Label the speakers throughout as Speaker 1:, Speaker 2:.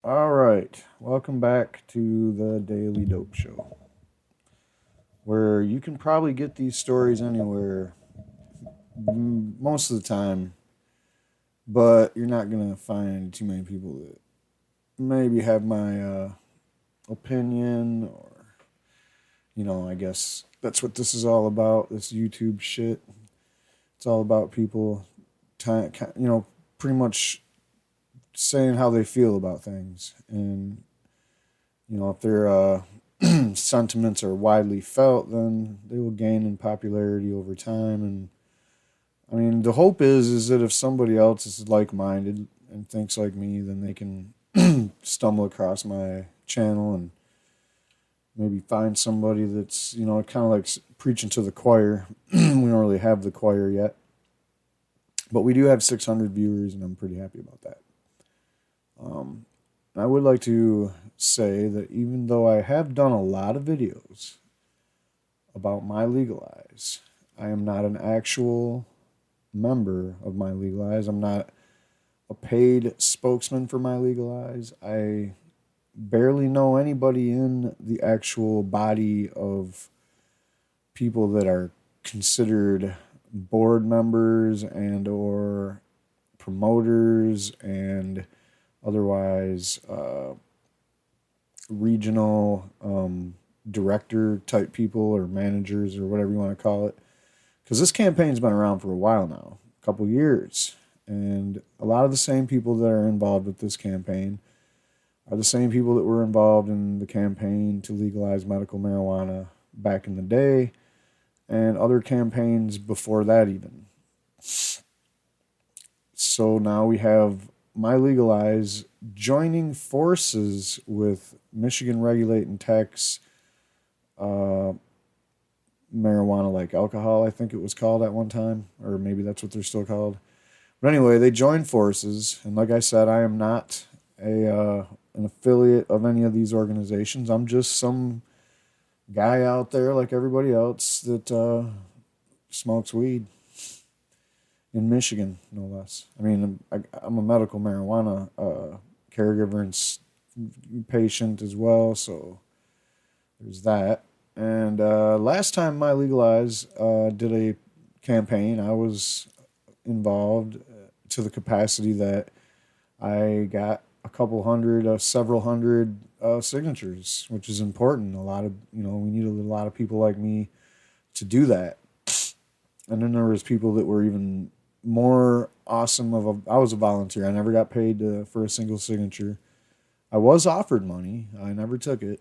Speaker 1: All right, welcome back to the Daily Dope Show, where you can probably get these stories anywhere most of the time, but you're not gonna find too many people that maybe have my opinion, or I guess that's what this is all about. This YouTube shit. It's all about people, pretty much saying how they feel about things, and if their sentiments are widely felt, then they will gain in popularity over time. And I mean, the hope is that if somebody else is like-minded and thinks like me, then they can stumble across my channel and maybe find somebody that's kind of like preaching to the choir. We don't really have the choir yet, but we do have 600 viewers, and I'm pretty happy about that. I would like to say that even though I have done a lot of videos about MILegalize, I am not an actual member of MILegalize. I'm not a paid spokesman for MILegalize. I barely know anybody in the actual body of people that are considered board members and or promoters and otherwise regional director type people or managers or whatever you want to call it, because this campaign's been around for a while now, a couple years, and a lot of the same people that are involved with this campaign are the same people that were involved in the campaign to legalize medical marijuana back in the day and other campaigns before that even. So now we have MILegalize joining forces with Michigan Regulate and Tax marijuana like alcohol, I think it was called at one time, or maybe that's what they're still called. But anyway, they joined forces, and like I said, I am not an affiliate of any of these organizations. I'm just some guy out there like everybody else that smokes weed. In Michigan, no less. I mean, I'm a medical marijuana caregiver and patient as well, so there's that. And last time MILegalize did a campaign, I was involved to the capacity that I got a couple hundred, several hundred signatures, which is important. A lot of, we need a lot of people like me to do that. And then there was people that were even more awesome. I was a volunteer. I never got paid for a single signature. I was offered money. I never took it.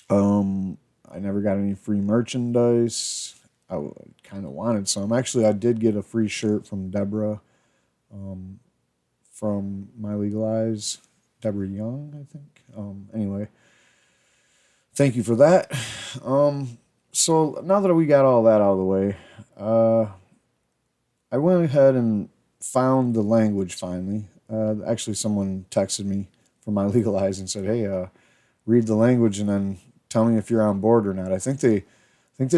Speaker 1: I never got any free merchandise. I kind of wanted some. Actually, I did get a free shirt from Deborah, from MILegalize. Deborah Young, I think. Anyway, thank you for that. So now that we got all that out of the way, I went ahead and found the language finally. Actually, someone texted me from MILegalize and said, "Hey, read the language and then tell me if you're on board or not." I think they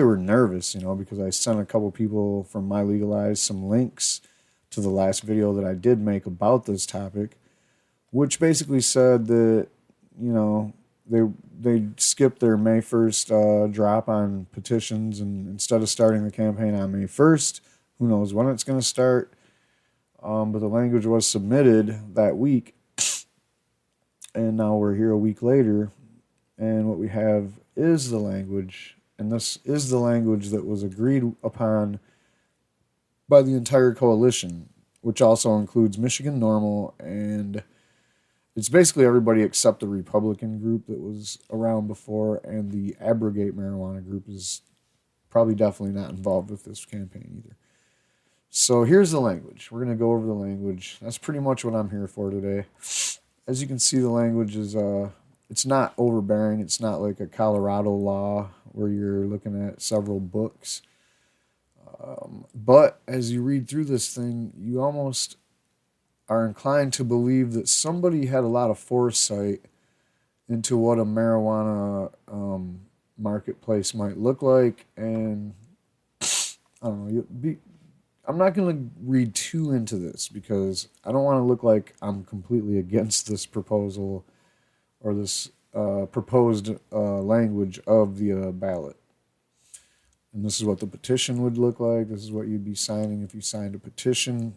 Speaker 1: were nervous, because I sent a couple people from MILegalize some links to the last video that I did make about this topic, which basically said that they skipped their May 1st drop on petitions, and instead of starting the campaign on May 1st, who knows when it's going to start. But the language was submitted that week, and now we're here a week later, and what we have is the language, and this is the language that was agreed upon by the entire coalition, which also includes Michigan Normal, and it's basically everybody except the Republican group that was around before, and the Abrogate Marijuana group is probably definitely not involved with this campaign either. So here's the language. We're going to go over the language. That's pretty much what I'm here for today. As you can see, the language is, it's not overbearing. It's not like a Colorado law where you're looking at several books. But as you read through this thing, you almost are inclined to believe that somebody had a lot of foresight into what a marijuana marketplace might look like. And I don't know, I'm not going to read too into this because I don't want to look like I'm completely against this proposal or this proposed language of the ballot. And this is what the petition would look like. This is what you'd be signing if you signed a petition.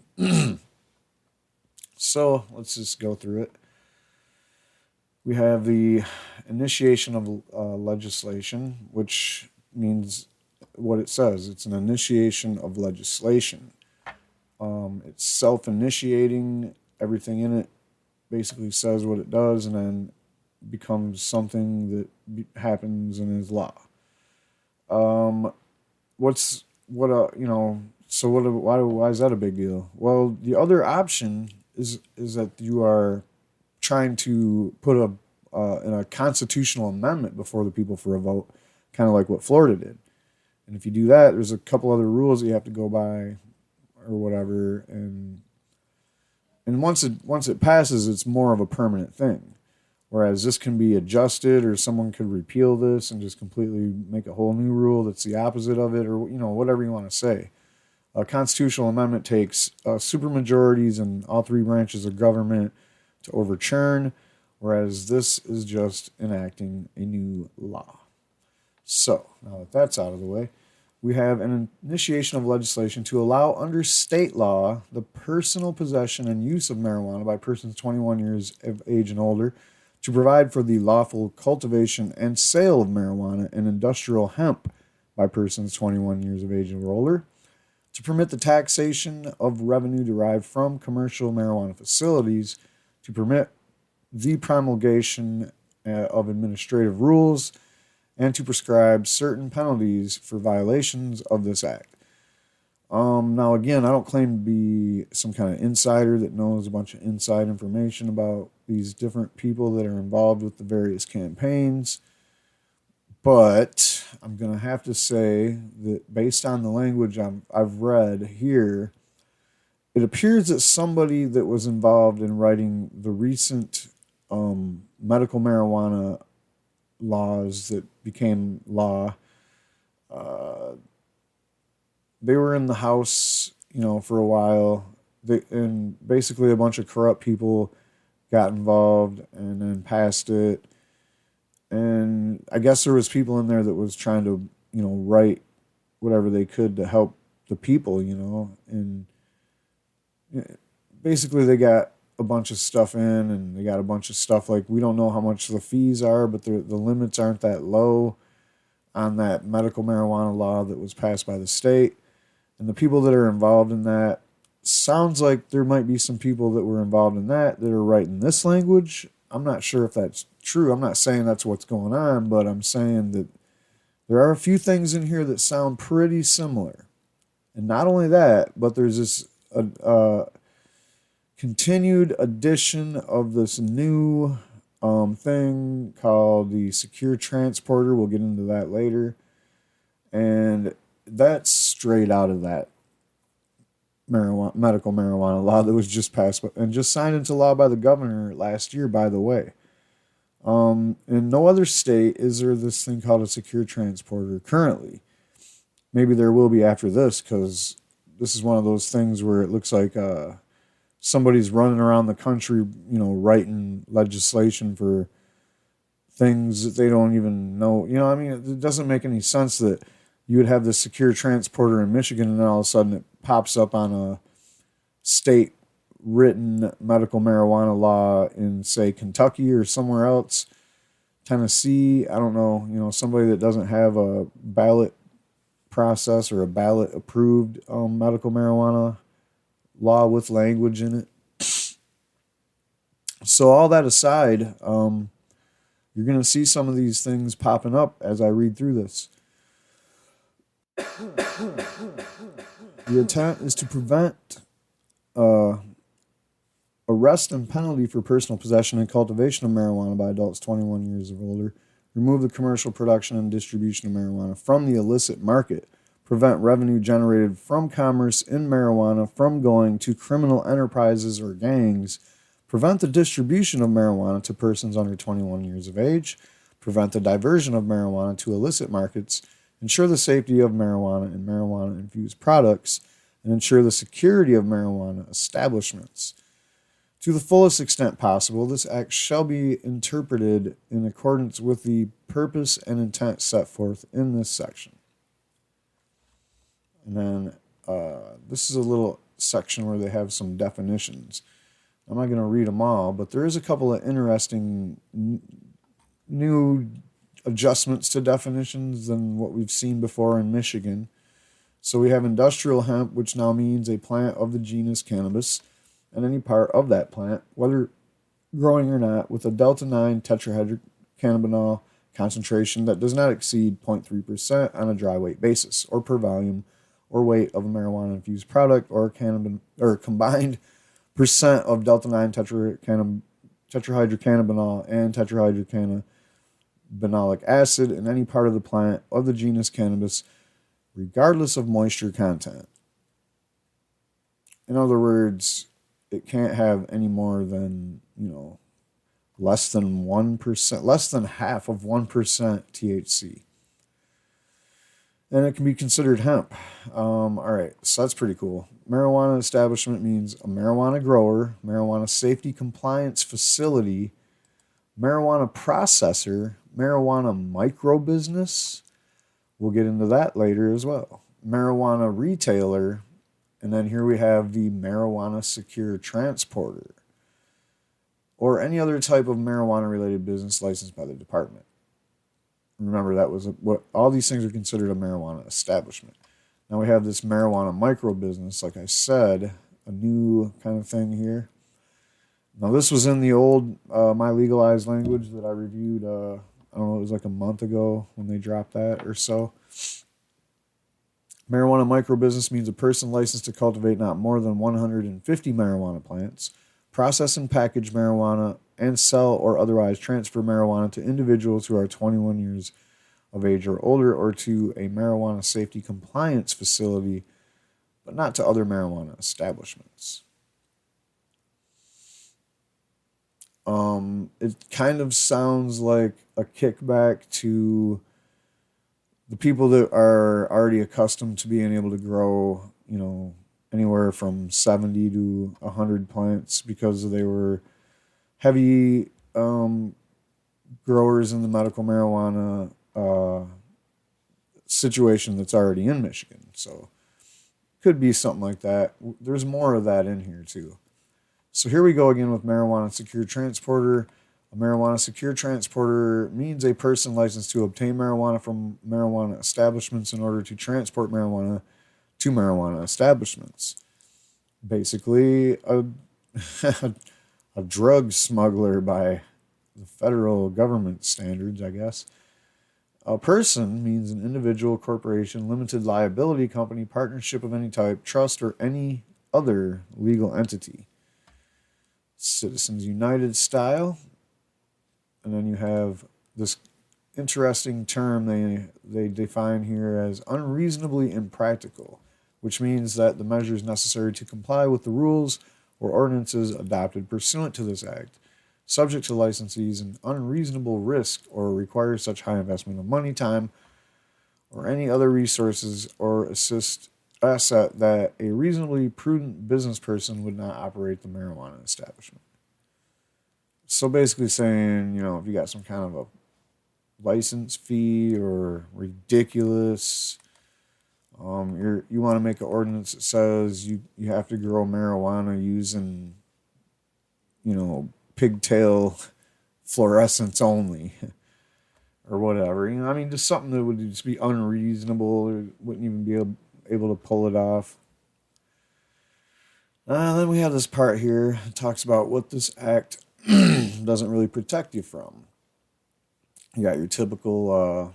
Speaker 1: So let's just go through it. We have the initiation of legislation, which means what it says. It's an initiation of legislation. It's self-initiating. Everything in it basically says what it does and then becomes something that happens and is law. Why is that a big deal? Well, the other option is that you are trying to put in a constitutional amendment before the people for a vote, kind of like what Florida did. And if you do that, there's a couple other rules that you have to go by or whatever. And once it passes, it's more of a permanent thing. Whereas this can be adjusted, or someone could repeal this and just completely make a whole new rule that's the opposite of it, or whatever you want to say. A constitutional amendment takes supermajorities in all three branches of government to overturn, whereas this is just enacting a new law. So, now that that's out of the way, we have an initiation of legislation to allow under state law the personal possession and use of marijuana by persons 21 years of age and older, to provide for the lawful cultivation and sale of marijuana and industrial hemp by persons 21 years of age or older, to permit the taxation of revenue derived from commercial marijuana facilities, to permit the promulgation of administrative rules, and to prescribe certain penalties for violations of this act. Now, again, I don't claim to be some kind of insider that knows a bunch of inside information about these different people that are involved with the various campaigns. But I'm going to have to say that based on the language I've read here, it appears that somebody that was involved in writing the recent medical marijuana laws that became law, they were in the House, for a while. And basically a bunch of corrupt people got involved and then passed it. And I guess there was people in there that was trying to, write whatever they could to help the people, and basically they got a bunch of stuff in, and they got a bunch of stuff like, we don't know how much the fees are, but the limits aren't that low on that medical marijuana law that was passed by the state. And the people that are involved in that, sounds like there might be some people that were involved in that are writing this language. I'm not sure if that's true. I'm not saying that's what's going on, but I'm saying that there are a few things in here that sound pretty similar. And not only that, but there's this continued addition of this new thing called the secure transporter. We'll get into that later. And that's straight out of that medical marijuana law that was just passed and just signed into law by the governor last year, by the way. In no other state is there this thing called a secure transporter currently. Maybe there will be after this, because this is one of those things where it looks like somebody's running around the country, writing legislation for things that they don't even know. It doesn't make any sense that you would have this secure transporter in Michigan and then all of a sudden it pops up on a state written medical marijuana law in, say, Kentucky or somewhere else, Tennessee. I don't know, somebody that doesn't have a ballot process or a ballot approved medical marijuana law with language in it. So all that aside, you're going to see some of these things popping up as I read through this. The intent is to prevent arrest and penalty for personal possession and cultivation of marijuana by adults 21 years or older, remove the commercial production and distribution of marijuana from the illicit market, prevent revenue generated from commerce in marijuana from going to criminal enterprises or gangs, prevent the distribution of marijuana to persons under 21 years of age, prevent the diversion of marijuana to illicit markets, ensure the safety of marijuana and marijuana-infused products, and ensure the security of marijuana establishments. To the fullest extent possible, this act shall be interpreted in accordance with the purpose and intent set forth in this section. And then this is a little section where they have some definitions. I'm not going to read them all, but there is a couple of interesting new adjustments to definitions than what we've seen before in Michigan. So we have industrial hemp, which now means a plant of the genus Cannabis, and any part of that plant, whether growing or not, with a delta-9 tetrahydrocannabinol concentration that does not exceed 0.3% on a dry weight basis, or per volume or weight of a marijuana-infused product, or combined percent of delta-9 tetrahydrocannabinol and tetrahydrocannabinolic acid in any part of the plant of the genus Cannabis, regardless of moisture content. In other words, it can't have any more than, less than 1%, less than half of 1% THC. And it can be considered hemp. All right, so that's pretty cool. Marijuana establishment means a marijuana grower, marijuana safety compliance facility, marijuana processor, marijuana micro business. We'll get into that later as well. Marijuana retailer. And then here we have the marijuana secure transporter, or any other type of marijuana-related business licensed by the department. Remember, that was what all these things are considered a marijuana establishment. Now we have this marijuana micro business, like I said, a new kind of thing here. Now this was in the old MILegalize language that I reviewed, I don't know, it was like a month ago when they dropped that or so. Marijuana microbusiness means a person licensed to cultivate not more than 150 marijuana plants, process and package marijuana, and sell or otherwise transfer marijuana to individuals who are 21 years of age or older, or to a marijuana safety compliance facility, but not to other marijuana establishments. It kind of sounds like a kickback to the people that are already accustomed to being able to grow, anywhere from 70 to 100 plants, because they were heavy growers in the medical marijuana situation that's already in Michigan. So could be something like that. There's more of that in here too. So here we go again with marijuana secure transporter. A marijuana secure transporter means a person licensed to obtain marijuana from marijuana establishments in order to transport marijuana to marijuana establishments. Basically, a drug smuggler by the federal government standards, I guess. A person means an individual, corporation, limited liability company, partnership of any type, trust, or any other legal entity. Citizens United style. And then you have this interesting term they define here as unreasonably impractical, which means that the measures necessary to comply with the rules or ordinances adopted pursuant to this act, subject to licensees, an unreasonable risk, or require such high investment of money, time, or any other resources or asset that a reasonably prudent business person would not operate the marijuana establishment. So basically saying, if you got some kind of a license fee or ridiculous, you want to make an ordinance that says you have to grow marijuana using, pigtail fluorescence only or whatever. Just something that would just be unreasonable or wouldn't even be able to pull it off. Then we have this part here. It talks about what this act doesn't really protect you from. You got your typical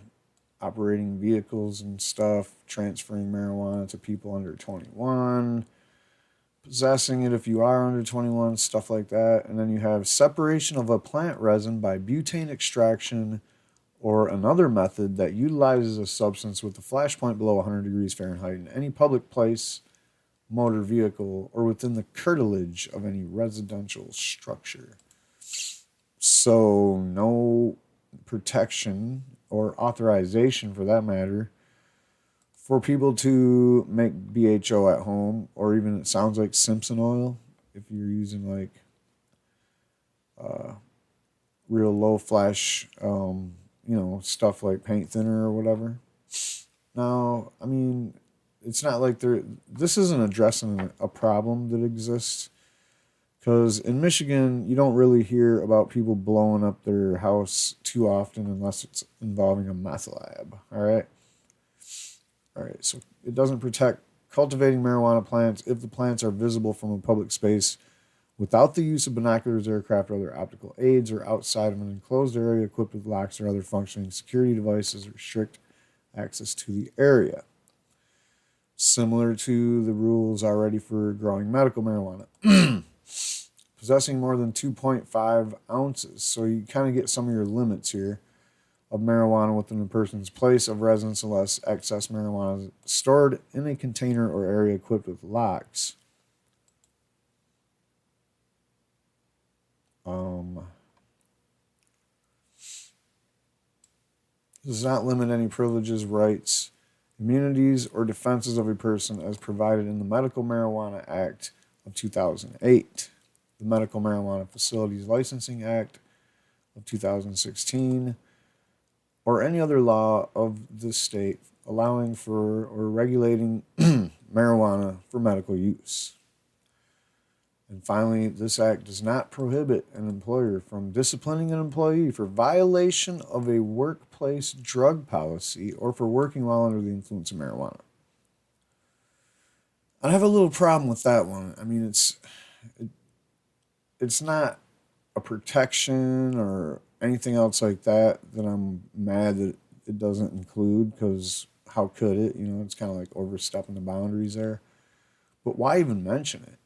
Speaker 1: operating vehicles and stuff, transferring marijuana to people under 21, possessing it if you are under 21, stuff like that. And then you have separation of a plant resin by butane extraction or another method that utilizes a substance with a flash point below 100 degrees Fahrenheit in any public place, motor vehicle, or within the curtilage of any residential structure. So no protection or authorization, for that matter, for people to make BHO at home, or even it sounds like Simpson oil if you're using like real low flash, stuff like paint thinner or whatever. Now, I mean, it's not like this isn't addressing a problem that exists. Because in Michigan, you don't really hear about people blowing up their house too often unless it's involving a meth lab. All right. All right. So it doesn't protect cultivating marijuana plants if the plants are visible from a public space without the use of binoculars, aircraft, or other optical aids, or outside of an enclosed area equipped with locks or other functioning security devices, restrict access to the area. Similar to the rules already for growing medical marijuana. Possessing more than 2.5 ounces. So you kind of get some of your limits here of marijuana within a person's place of residence unless excess marijuana is stored in a container or area equipped with locks. Does not limit any privileges, rights, immunities, or defenses of a person as provided in the Medical Marijuana Act of 2008. The Medical Marijuana Facilities Licensing Act of 2016, or any other law of the state allowing for or regulating marijuana for medical use. And finally, this act does not prohibit an employer from disciplining an employee for violation of a workplace drug policy or for working while under the influence of marijuana. I have a little problem with that one. I mean, it's not a protection or anything else like that I'm mad that it doesn't include, because how could it? It's kind of like overstepping the boundaries there. But why even mention it?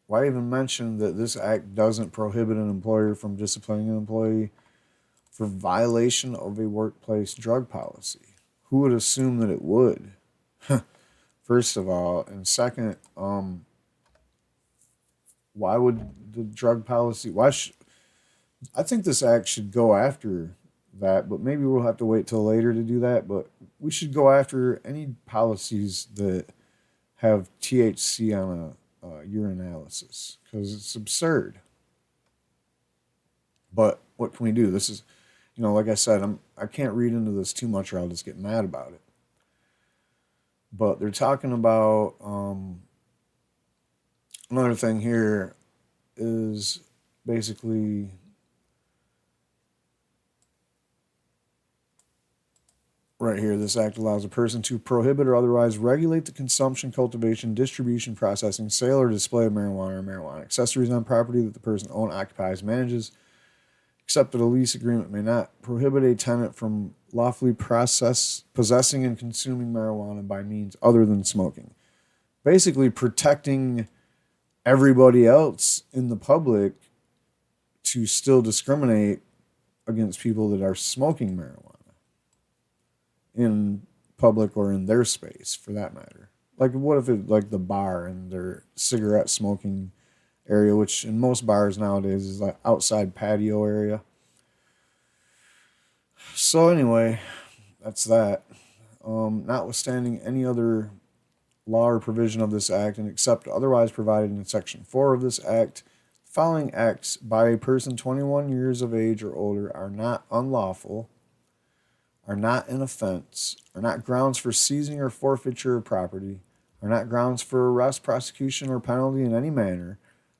Speaker 1: Why even mention that this act doesn't prohibit an employer from disciplining an employee for violation of a workplace drug policy? Who would assume that it would? First of all. And second, why would the drug policy... I think this act should go after that, but maybe we'll have to wait till later to do that. But we should go after any policies that have THC on a urinalysis, because it's absurd. But what can we do? This is, like I said, I can't read into this too much or I'll just get mad about it. But they're talking about another thing here is basically right here. This act allows a person to prohibit or otherwise regulate the consumption, cultivation, distribution, processing, sale, or display of marijuana or marijuana accessories on property that the person owns, occupies, manages, except that a lease agreement may not prohibit a tenant from lawfully possessing and consuming marijuana by means other than smoking. Basically protecting everybody else in the public to still discriminate against people that are smoking marijuana in public or in their space, for that matter. Like, what if it, like the bar and their cigarette smoking area, which in most bars nowadays is like outside patio area. So anyway, that's that. Notwithstanding any other law or provision of this act, and except otherwise provided in Section 4 of this act, the following acts by a person 21 years of age or older are not unlawful, are not an offense, are not grounds for seizing or forfeiture of property, are not grounds for arrest, prosecution, or penalty in any manner,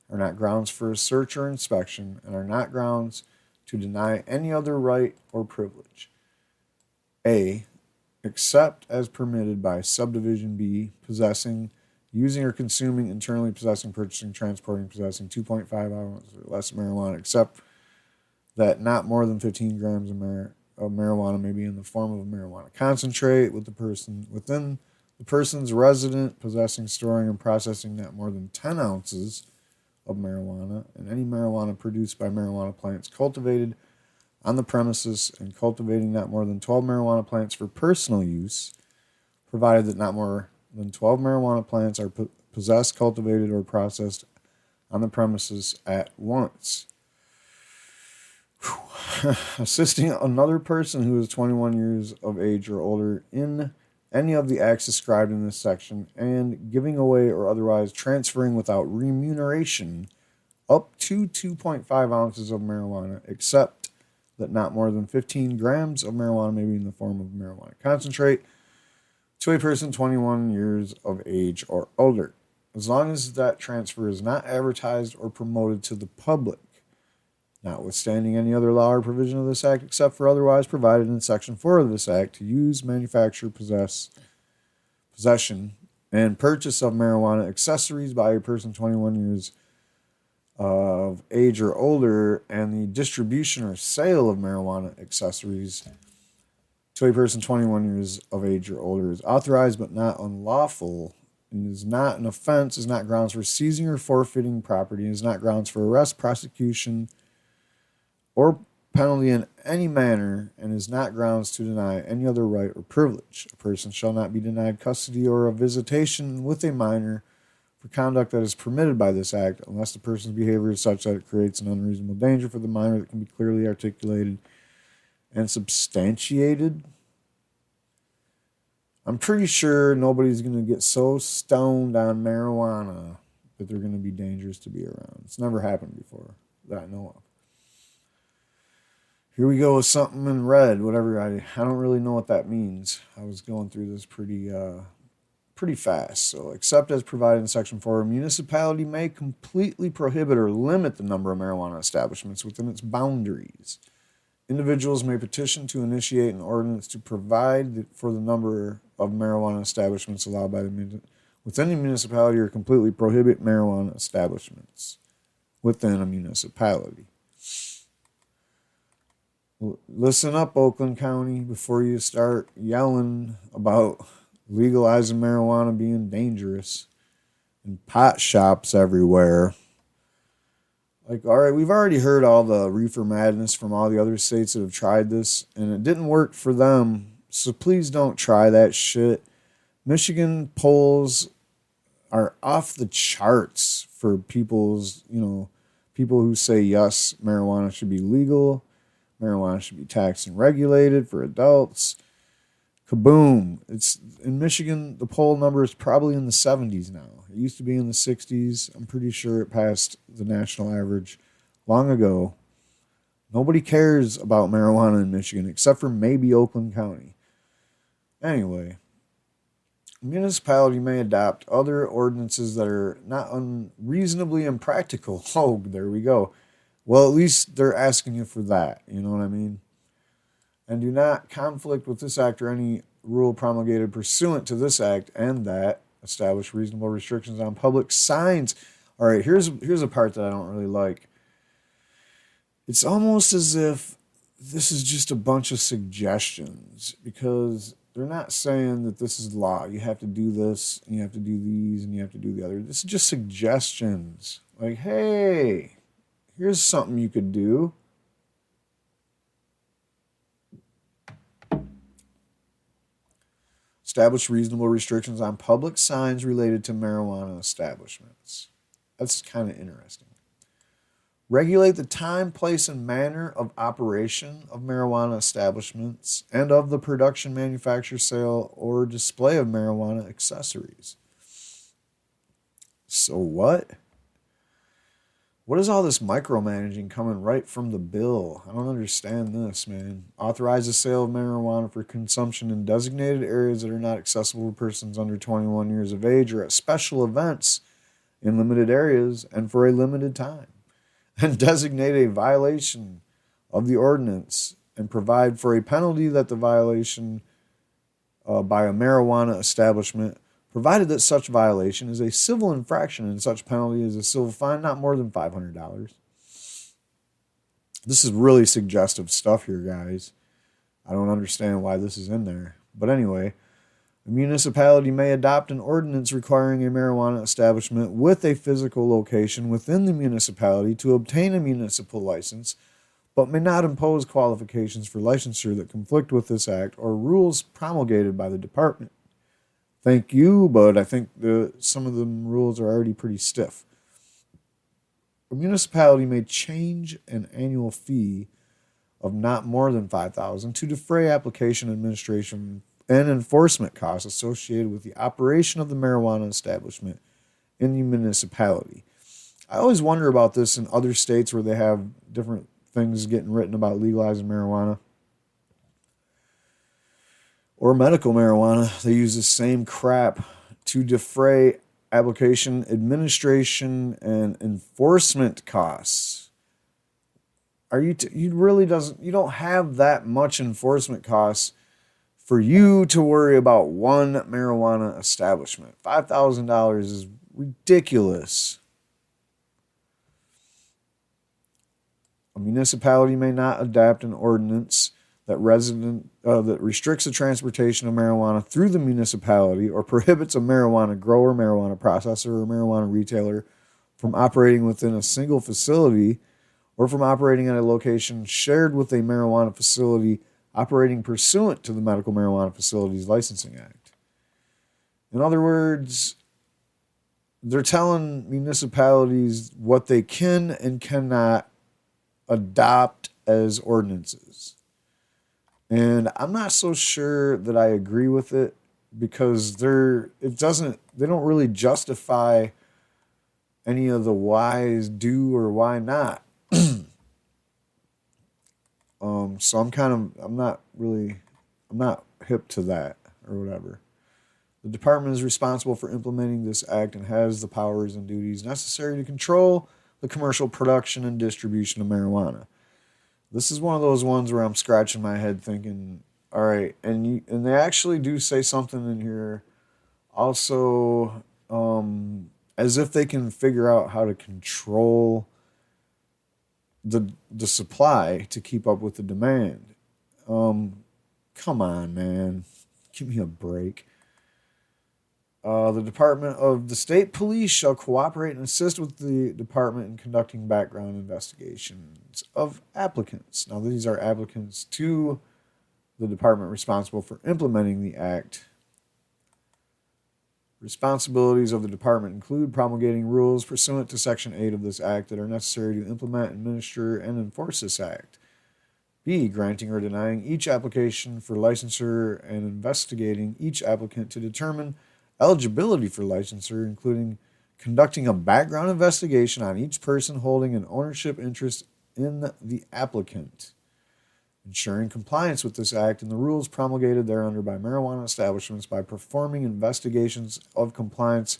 Speaker 1: are not grounds for a search or inspection, and are not grounds to deny any other right or privilege. A, except as permitted by subdivision B, possessing, using, or consuming, internally possessing, purchasing, transporting, possessing 2.5 ounces or less marijuana, except that not more than 15 grams of marijuana may be in the form of a marijuana concentrate within the person's resident, possessing, storing, and processing not more than 10 ounces of marijuana, and any marijuana produced by marijuana plants cultivated on the premises, and cultivating not more than 12 marijuana plants for personal use, provided that not more than 12 marijuana plants are possessed, cultivated, or processed on the premises at once. Assisting another person who is 21 years of age or older in any of the acts described in this section, and giving away or otherwise transferring without remuneration up to 2.5 ounces of marijuana, except that not more than 15 grams of marijuana may be in the form of marijuana concentrate, to a person 21 years of age or older, as long as that transfer is not advertised or promoted to the public, notwithstanding any other law or provision of this Act except for otherwise provided in Section 4 of this Act, to use, manufacture, possession, and purchase of marijuana accessories by a person 21 years of age or older, and the distribution or sale of marijuana accessories to a person 21 years of age or older is authorized but not unlawful, and is not an offense, is not grounds for seizing or forfeiting property, is not grounds for arrest, prosecution, or penalty in any manner, and is not grounds to deny any other right or privilege. A person shall not be denied custody or a visitation with a minor for conduct that is permitted by this Act, unless the person's behavior is such that it creates an unreasonable danger for the minor that can be clearly articulated and substantiated. I'm pretty sure nobody's going to get so stoned on marijuana that they're going to be dangerous to be around. It's never happened before that I know of. Here we go with something in red, whatever. I don't really know what that means. I was going through this pretty fast. So, except as provided in Section 4, a municipality may completely prohibit or limit the number of marijuana establishments within its boundaries. Individuals may petition to initiate an ordinance to provide for the number of marijuana establishments allowed by within the municipality, or completely prohibit marijuana establishments within a municipality. Listen up, Oakland County, before you start yelling about legalizing marijuana being dangerous and pot shops everywhere. Like, all right, we've already heard all the reefer madness from all the other states that have tried this, and it didn't work for them. So please don't try that shit. Michigan polls are off the charts for people who say yes, marijuana should be legal. Marijuana should be taxed and regulated for adults. Kaboom. It's in Michigan, the poll number is probably in the 70s now. It used to be in the 60s. I'm pretty sure it passed the national average long ago. Nobody cares about marijuana in Michigan except for maybe Oakland County. Anyway, a municipality may adopt other ordinances that are not unreasonably impractical. Oh, there we go. Well, at least they're asking you for that. You know what I mean? And do not conflict with this Act or any rule promulgated pursuant to this Act, and that establish reasonable restrictions on public signs. All right, here's a part that I don't really like. It's almost as if this is just a bunch of suggestions, because they're not saying that this is law. You have to do this, and you have to do these, and you have to do the other. This is just suggestions. Like, hey, here's something you could do. Establish reasonable restrictions on public signs related to marijuana establishments. That's kind of interesting. Regulate the time, place, and manner of operation of marijuana establishments and of the production, manufacture, sale, or display of marijuana accessories. So what? What is all this micromanaging coming right from the bill? I don't understand this, man. Authorize the sale of marijuana for consumption in designated areas that are not accessible to persons under 21 years of age, or at special events in limited areas and for a limited time. And designate a violation of the ordinance and provide for a penalty that the violation by a marijuana establishment, provided that such violation is a civil infraction and such penalty is a civil fine not more than $500. This is really suggestive stuff here, guys. I don't understand why this is in there. But anyway, a municipality may adopt an ordinance requiring a marijuana establishment with a physical location within the municipality to obtain a municipal license, but may not impose qualifications for licensure that conflict with this Act or rules promulgated by the department. Thank you, but I think some of the rules are already pretty stiff. A municipality may change an annual fee of not more than $5,000 to defray application, administration, and enforcement costs associated with the operation of the marijuana establishment in the municipality. I always wonder about this in other states where they have different things getting written about legalizing marijuana or medical marijuana. They use the same crap to defray application, administration, and enforcement costs. You don't have that much enforcement costs for you to worry about one marijuana establishment. $5,000 is ridiculous. A municipality may not adopt an ordinance that restricts the transportation of marijuana through the municipality or prohibits a marijuana grower, marijuana processor, or marijuana retailer from operating within a single facility or from operating at a location shared with a marijuana facility operating pursuant to the Medical Marijuana Facilities Licensing Act. In other words, they're telling municipalities what they can and cannot adopt as ordinances. And I'm not so sure that I agree with it because they don't really justify any of the whys do or why not. So I'm not hip to that or whatever. The department is responsible for implementing this act and has the powers and duties necessary to control the commercial production and distribution of marijuana. This is one of those ones where I'm scratching my head thinking, all right, and they actually do say something in here also as if they can figure out how to control the supply to keep up with the demand. Come on, man. Give me a break. The Department of the State Police shall cooperate and assist with the department in conducting background investigations of applicants. Now, these are applicants to the department responsible for implementing the act. Responsibilities of the department include promulgating rules pursuant to Section 8 of this act that are necessary to implement, administer, and enforce this act. B. Granting or denying each application for licensure and investigating each applicant to determine eligibility for licensure, including conducting a background investigation on each person holding an ownership interest in the applicant. Ensuring compliance with this act and the rules promulgated thereunder by marijuana establishments by performing investigations of compliance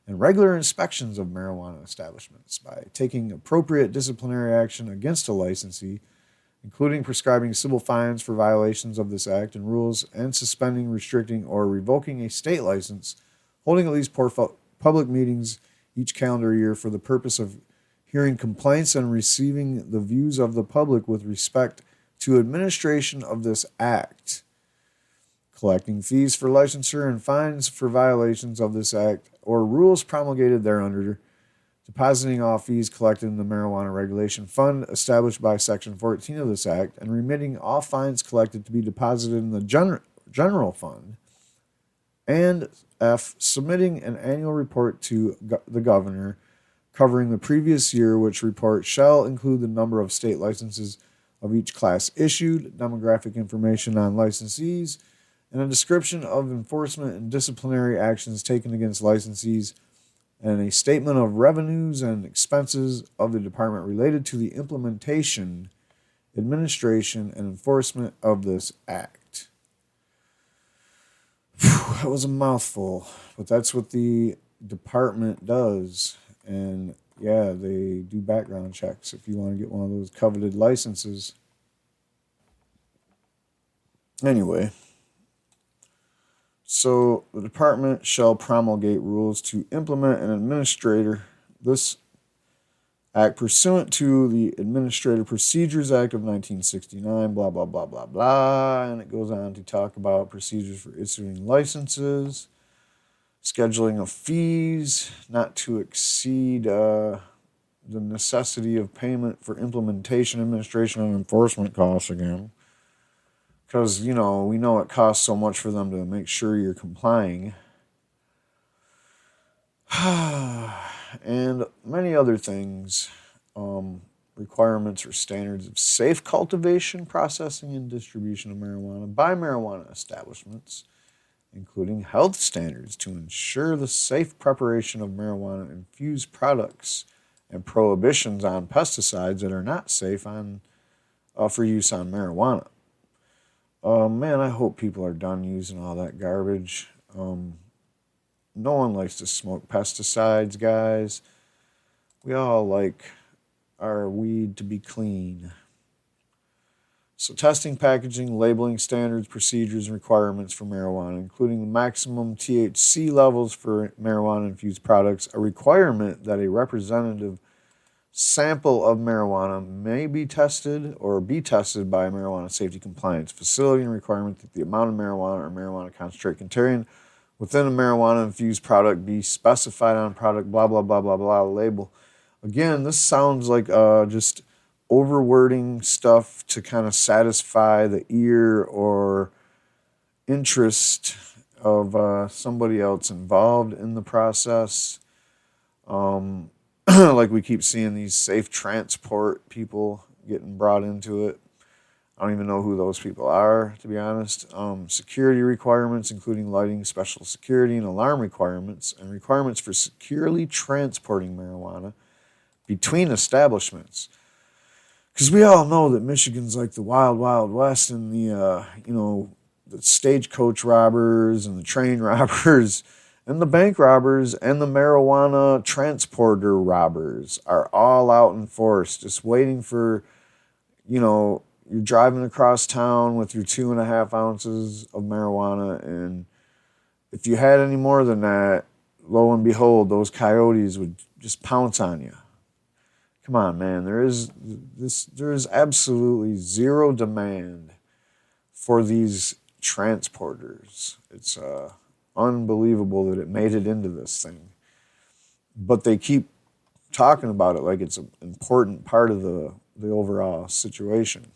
Speaker 1: and regular inspections of marijuana establishments, by taking appropriate disciplinary action against a licensee, including prescribing civil fines for violations of this act and rules, and suspending, restricting, or revoking a state license, holding at least public meetings each calendar year for the purpose of hearing complaints and receiving the views of the public with respect to administration of this act, collecting fees for licensure and fines for violations of this act or rules promulgated thereunder, depositing all fees collected in the Marijuana Regulation Fund established by Section 14 of this act, and remitting all fines collected to be deposited in the general fund, and F, submitting an annual report to the governor covering the previous year, which report shall include the number of state licenses of each class issued, demographic information on licensees, and a description of enforcement and disciplinary actions taken against licensees, and a statement of revenues and expenses of the department related to the implementation, administration, and enforcement of this act. That was a mouthful, but that's what the department does. And yeah, they do background checks if you want to get one of those coveted licenses. Anyway, so the department shall promulgate rules to implement and administer this act pursuant to the Administrative Procedures Act of 1969, blah, blah, blah, blah, blah. And it goes on to talk about procedures for issuing licenses, scheduling of fees, not to exceed the necessity of payment for implementation, administration, and enforcement costs again. Because, we know it costs so much for them to make sure you're complying. And many other things requirements or standards of safe cultivation, processing, and distribution of marijuana by marijuana establishments, including health standards to ensure the safe preparation of marijuana-infused products and prohibitions on pesticides that are not safe for use on marijuana. Man, I hope people are done using all that garbage. No one likes to smoke pesticides, guys. We all like our weed to be clean. So testing, packaging, labeling standards, procedures, and requirements for marijuana, including the maximum THC levels for marijuana-infused products, a requirement that a representative sample of marijuana may be tested or be tested by a marijuana safety compliance facility, and requirement that the amount of marijuana or marijuana concentrate contained within a marijuana-infused product be specified on product, blah, blah, blah, blah, blah, label. Again, this sounds like just overwording stuff to kind of satisfy the ear or interest of somebody else involved in the process. Like we keep seeing these safe transport people getting brought into it. I don't even know who those people are, to be honest. Security requirements, including lighting, special security, and alarm requirements, and requirements for securely transporting marijuana between establishments. Because we all know that Michigan's like the wild, wild west, and the stagecoach robbers and the train robbers and the bank robbers and the marijuana transporter robbers are all out in force, just waiting for, you're driving across town with your 2.5 ounces of marijuana, and if you had any more than that, lo and behold, those coyotes would just pounce on you. Come on, man. There is absolutely zero demand for these transporters. It's unbelievable that it made it into this thing. But they keep talking about it like it's an important part of the overall situation.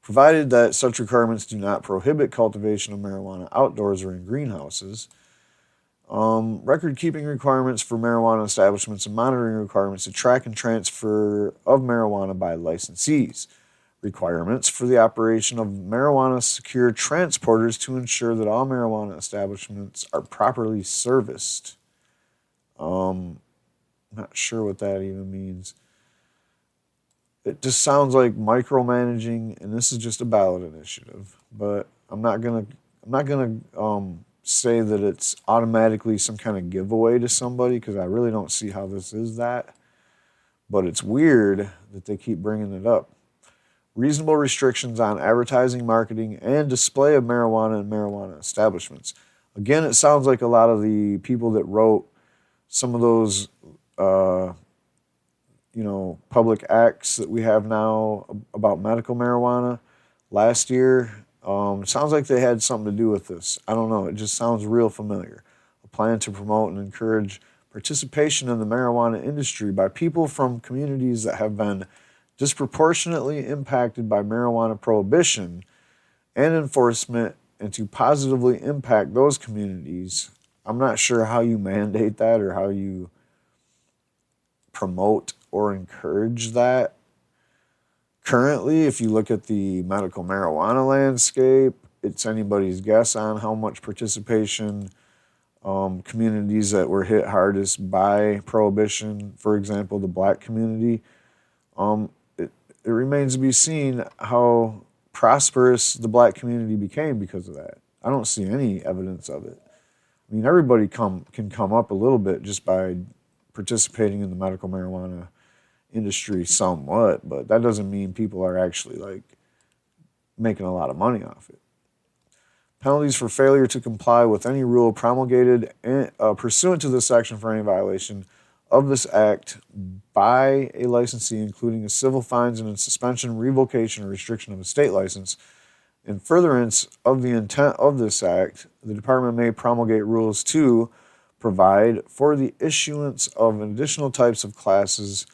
Speaker 1: Provided that such requirements do not prohibit cultivation of marijuana outdoors or in greenhouses, record-keeping requirements for marijuana establishments and monitoring requirements to track and transfer of marijuana by licensees, requirements for the operation of marijuana-secure transporters to ensure that all marijuana establishments are properly serviced. Not sure what that even means. It just sounds like micromanaging, and this is just a ballot initiative. But I'm not gonna say that it's automatically some kind of giveaway to somebody, because I really don't see how this is that. But it's weird that they keep bringing it up. Reasonable restrictions on advertising, marketing, and display of marijuana in marijuana establishments. Again, it sounds like a lot of the people that wrote some of those, public acts that we have now about medical marijuana last year. It sounds like they had something to do with this. I don't know. It just sounds real familiar. A plan to promote and encourage participation in the marijuana industry by people from communities that have been disproportionately impacted by marijuana prohibition and enforcement, and to positively impact those communities. I'm not sure how you mandate that or how you promote or encourage that. Currently, if you look at the medical marijuana landscape, it's anybody's guess on how much participation communities that were hit hardest by prohibition, for example, the black community, it remains to be seen how prosperous the black community became because of that. I don't see any evidence of it. I mean, everybody can come up a little bit just by participating in the medical marijuana industry somewhat, but that doesn't mean people are actually like making a lot of money off it. Penalties for failure to comply with any rule promulgated pursuant to this section for any violation of this act by a licensee, including a civil fines and a suspension, revocation, or restriction of a state license. In furtherance of the intent of this act, the department may promulgate rules to provide for the issuance of additional types of classes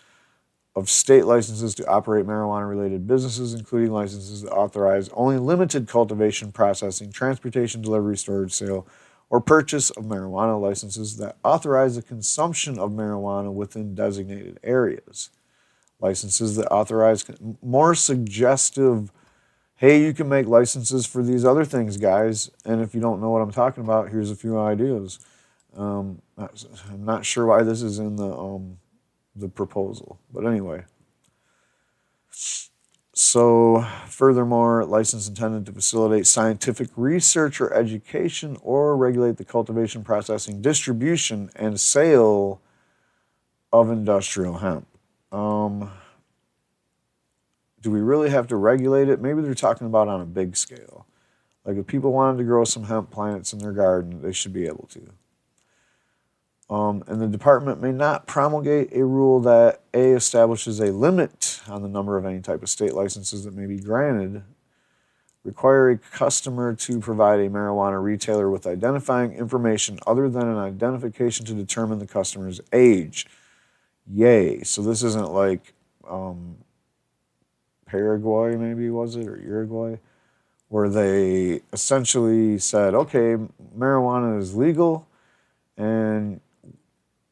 Speaker 1: of state licenses to operate marijuana-related businesses, including licenses that authorize only limited cultivation, processing, transportation, delivery, storage, sale, or purchase of marijuana licenses that authorize the consumption of marijuana within designated areas. Licenses that authorize more suggestive, hey, you can make licenses for these other things, guys. And if you don't know what I'm talking about, here's a few ideas. I'm not sure why this is in the proposal, but anyway. So, furthermore, license intended to facilitate scientific research or education or regulate the cultivation, processing, distribution, and sale of industrial hemp. Do we really have to regulate it? Maybe they're talking about on a big scale. Like if people wanted to grow some hemp plants in their garden, they should be able to. And the department may not promulgate a rule that A, establishes a limit on the number of any type of state licenses that may be granted, require a customer to provide a marijuana retailer with identifying information other than an identification to determine the customer's age. Yay. So this isn't like Paraguay, maybe was it, or Uruguay, where they essentially said, okay, marijuana is legal and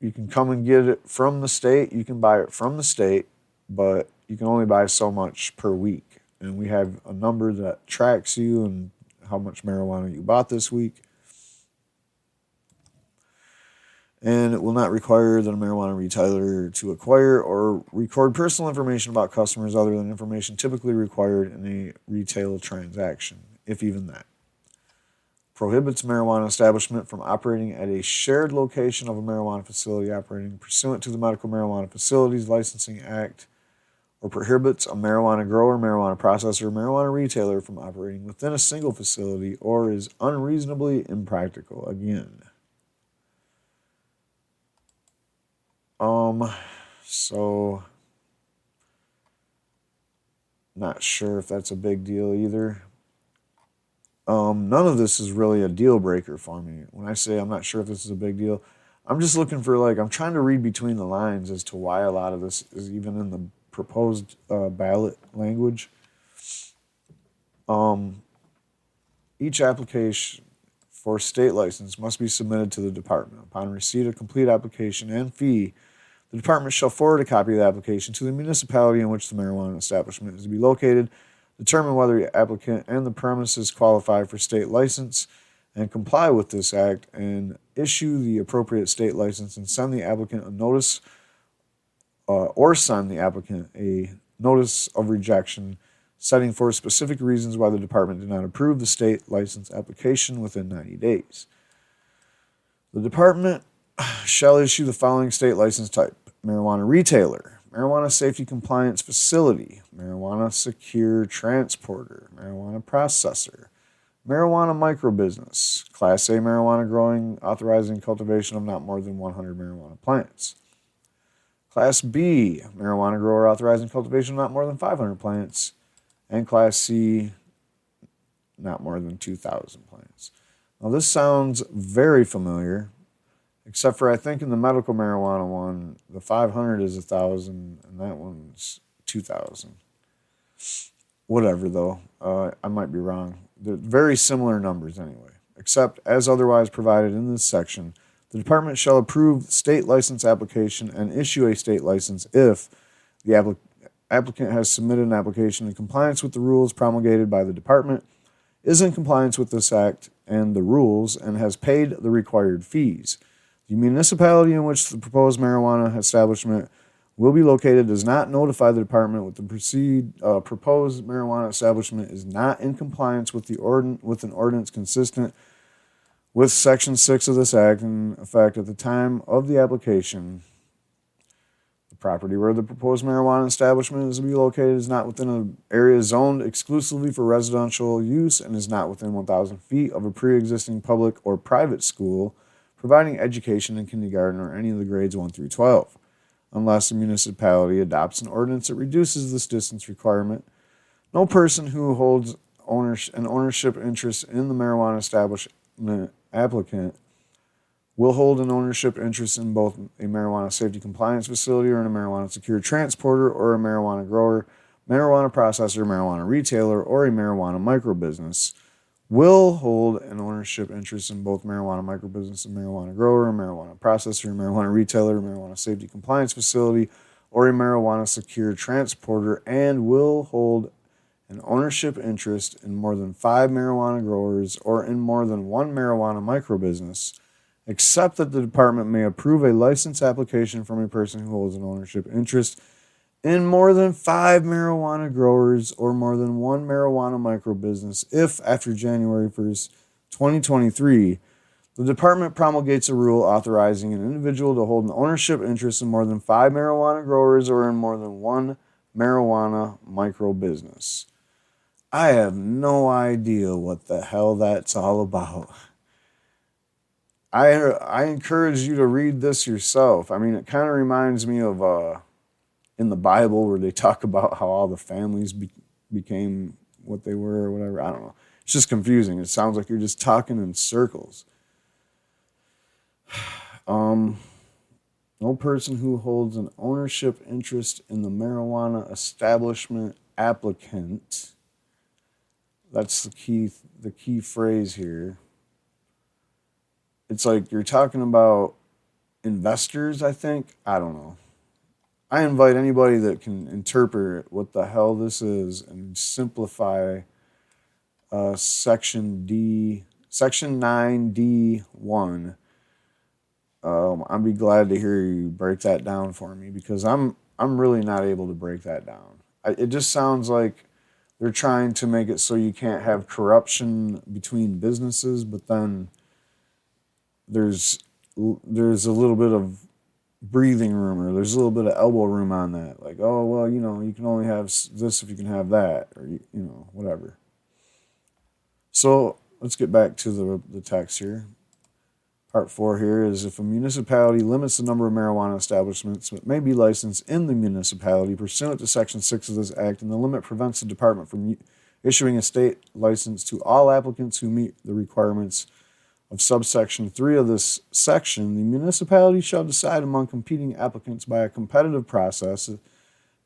Speaker 1: you can come and get it from the state. You can buy it from the state, but you can only buy so much per week. And we have a number that tracks you and how much marijuana you bought this week. And it will not require that a marijuana retailer to acquire or record personal information about customers other than information typically required in a retail transaction, if even that. Prohibits marijuana establishment from operating at a shared location of a marijuana facility operating pursuant to the Medical Marijuana Facilities Licensing Act, or prohibits a marijuana grower, marijuana processor, or marijuana retailer from operating within a single facility, or is unreasonably impractical. Again. So not sure if that's a big deal either. None of this is really a deal breaker for me. When I say I'm not sure if this is a big deal, I'm just looking for, like, I'm trying to read between the lines as to why a lot of this is even in the proposed ballot language. Each application for state license must be submitted to the department. Upon receipt of complete application and fee, the department shall forward a copy of the application to the municipality in which the marijuana establishment is to be located, determine whether the applicant and the premises qualify for state license and comply with this act, and issue the appropriate state license and send the applicant a notice or send the applicant a notice of rejection setting forth specific reasons why the department did not approve the state license application within 90 days. The department shall issue the following state license type: marijuana retailer, marijuana safety compliance facility, marijuana secure transporter, marijuana processor, marijuana microbusiness, Class A marijuana growing, authorizing cultivation of not more than 100 marijuana plants. Class B, marijuana grower authorizing cultivation of not more than 500 plants. And Class C, not more than 2,000 plants. Now this sounds very familiar, except for I think in the medical marijuana one, the 500 is 1,000 and that one's 2,000. Whatever though, I might be wrong. They're very similar numbers anyway, except as otherwise provided in this section, the department shall approve the state license application and issue a state license if the applicant has submitted an application in compliance with the rules promulgated by the department, is in compliance with this act and the rules, and has paid the required fees. The municipality in which the proposed marijuana establishment will be located does not notify the department with the proposed marijuana establishment is not in compliance with with an ordinance consistent with Section 6 of this act in effect at the time of the application. The property where the proposed marijuana establishment is to be located is not within an area zoned exclusively for residential use and is not within 1,000 feet of a pre-existing public or private school providing education in kindergarten or any of the grades 1 through 12. Unless the municipality adopts an ordinance that reduces this distance requirement, no person who holds an ownership interest in the marijuana establishment applicant will hold an ownership interest in both a marijuana safety compliance facility or in a marijuana secure transporter or a marijuana grower, marijuana processor, marijuana retailer, or a marijuana microbusiness, will hold an ownership interest in both marijuana microbusiness and marijuana grower, marijuana processor, marijuana retailer, marijuana safety compliance facility, or a marijuana secure transporter, and will hold an ownership interest in more than 5 marijuana growers or in more than one marijuana microbusiness, except that the department may approve a license application from a person who holds an ownership interest in more than 5 marijuana growers or more than one marijuana microbusiness if, after January 1st, 2023, the department promulgates a rule authorizing an individual to hold an ownership interest in more than 5 marijuana growers or in more than one marijuana microbusiness. I have no idea what the hell that's all about. I encourage you to read this yourself. I mean, it kind of reminds me of in the Bible where they talk about how all the families became what they were or whatever. I don't know. It's just confusing. It sounds like you're just talking in circles. No person who holds an ownership interest in the marijuana establishment applicant. That's the key phrase here. It's like you're talking about investors, I think. I don't know. I invite anybody that can interpret what the hell this is and simplify Section 9D1. I'd be glad to hear you break that down for me because I'm really not able to break that down. It just sounds like they're trying to make it so you can't have corruption between businesses, but then there's a little bit of breathing room or there's a little bit of elbow room on that. Like, oh, well, you can only have this if you can have that or, whatever. So let's get back to the text here. Part 4 here is if a municipality limits the number of marijuana establishments that may be licensed in the municipality pursuant to Section 6 of this Act, and the limit prevents the department from issuing a state license to all applicants who meet the requirements of subsection 3 of this section, the municipality shall decide among competing applicants by a competitive process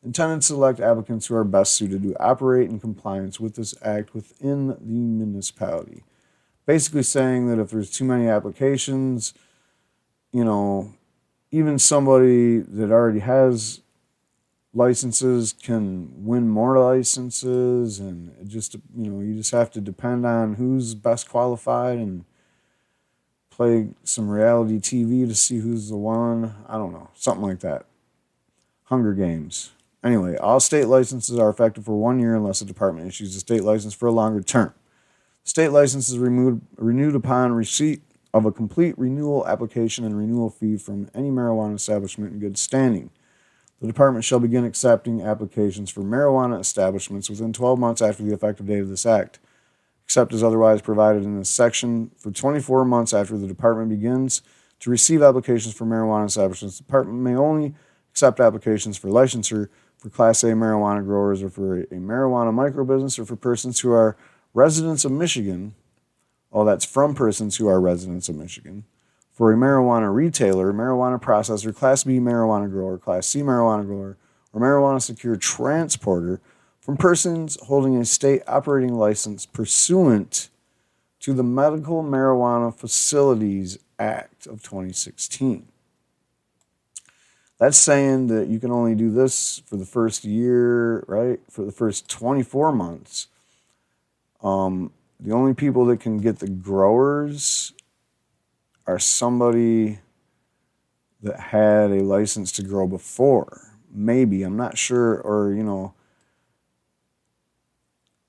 Speaker 1: intended to select applicants who are best suited to operate in compliance with this act within the municipality. Basically saying that if there's too many applications, even somebody that already has licenses can win more licenses, and it just, you just have to depend on who's best qualified and play some reality TV to see who's the one. I don't know, something like that. Hunger Games. Anyway, all state licenses are effective for 1 year unless the department issues a state license for a longer term. State license is renewed upon receipt of a complete renewal application and renewal fee from any marijuana establishment in good standing. The department shall begin accepting applications for marijuana establishments within 12 months after the effective date of this act, except as otherwise provided in this section. For 24 months after the department begins to receive applications for marijuana establishments, the department may only accept applications for licensure for Class A marijuana growers or for a marijuana microbusiness or for persons who are residents of Michigan. Oh, that's from persons who are residents of Michigan. For a marijuana retailer, marijuana processor, Class B marijuana grower, Class C marijuana grower, or marijuana secure transporter from persons holding a state operating license pursuant to the Medical Marijuana Facilities Act of 2016. That's saying that you can only do this for the first year, right? For the first 24 months. The only people that can get the growers are somebody that had a license to grow before. Maybe, I'm not sure, or,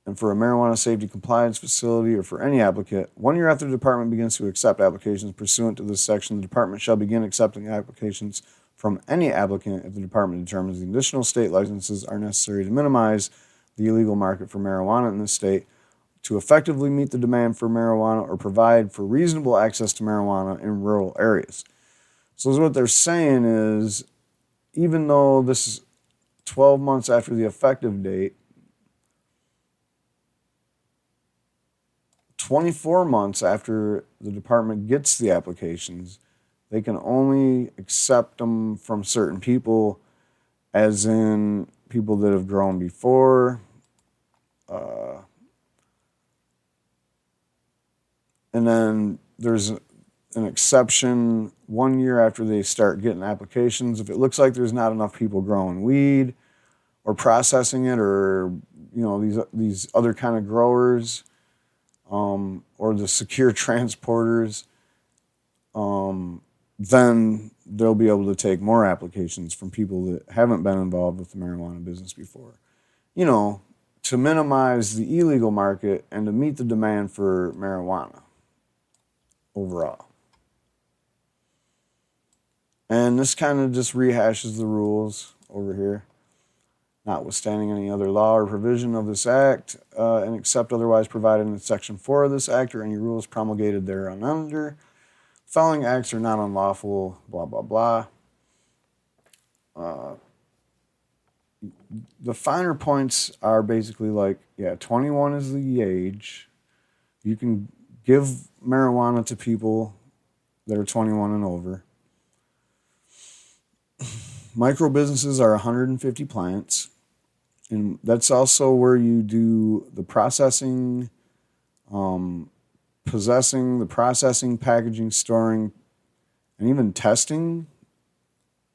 Speaker 1: and for a marijuana safety compliance facility or for any applicant, 1 year after the department begins to accept applications pursuant to this section, the department shall begin accepting applications from any applicant if the department determines the additional state licenses are necessary to minimize the illegal market for marijuana in the state, to effectively meet the demand for marijuana or provide for reasonable access to marijuana in rural areas. So what they're saying is, even though this is 12 months after the effective date, 24 months after the department gets the applications, they can only accept them from certain people, as in people that have grown before, And then there's an exception 1 year after they start getting applications. If it looks like there's not enough people growing weed or processing it, or these other kind of growers, or the secure transporters, then they'll be able to take more applications from people that haven't been involved with the marijuana business before. To minimize the illegal market and to meet the demand for marijuana overall. And this kind of just rehashes the rules over here. Notwithstanding any other law or provision of this act, and except otherwise provided in Section 4 of this act or any rules promulgated thereunder, following acts are not unlawful, blah, blah, blah. The finer points are basically 21 is the age. You can give marijuana to people that are 21 and over. Micro businesses are 150 plants. And that's also where you do the processing, possessing, the processing, packaging, storing, and even testing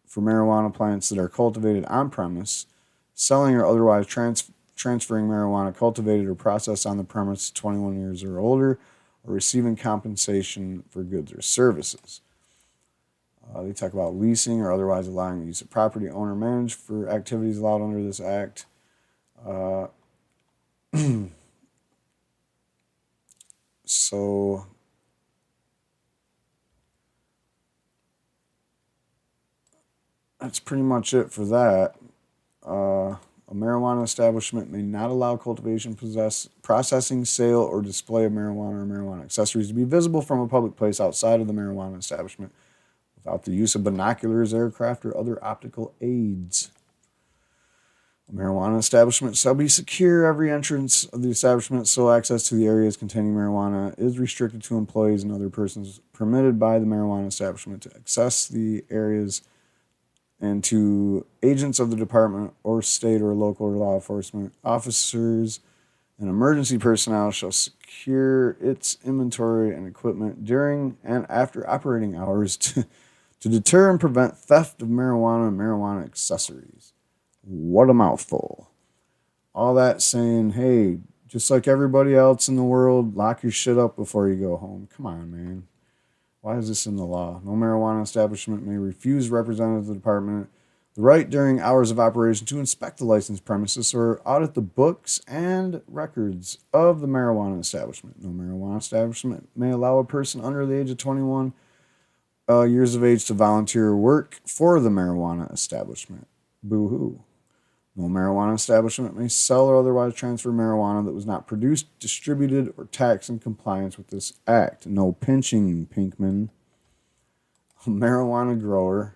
Speaker 1: for marijuana plants that are cultivated on premise, selling or otherwise transferring marijuana cultivated or processed on the premise to 21 years or older, or receiving compensation for goods or services. They talk about leasing or otherwise allowing the use of property owner managed for activities allowed under this act. So that's pretty much it for that. A marijuana establishment may not allow cultivation, processing, sale, or display of marijuana or marijuana accessories to be visible from a public place outside of the marijuana establishment without the use of binoculars, aircraft, or other optical aids. A marijuana establishment shall be secure. Every entrance of the establishment, so access to the areas containing marijuana is restricted to employees and other persons permitted by the marijuana establishment to access the areas, and to agents of the department or state or local law enforcement officers and emergency personnel shall secure its inventory and equipment during and after operating hours to deter and prevent theft of marijuana and marijuana accessories. What a mouthful. All that saying, hey, just like everybody else in the world, lock your shit up before you go home. Come on, man. Why is this in the law? No marijuana establishment may refuse representatives of the department the right during hours of operation to inspect the licensed premises or audit the books and records of the marijuana establishment. No marijuana establishment may allow a person under the age of 21 years of age to volunteer work for the marijuana establishment. Boo-hoo. No marijuana establishment may sell or otherwise transfer marijuana that was not produced, distributed, or taxed in compliance with this act. No pinching, Pinkman. A marijuana grower,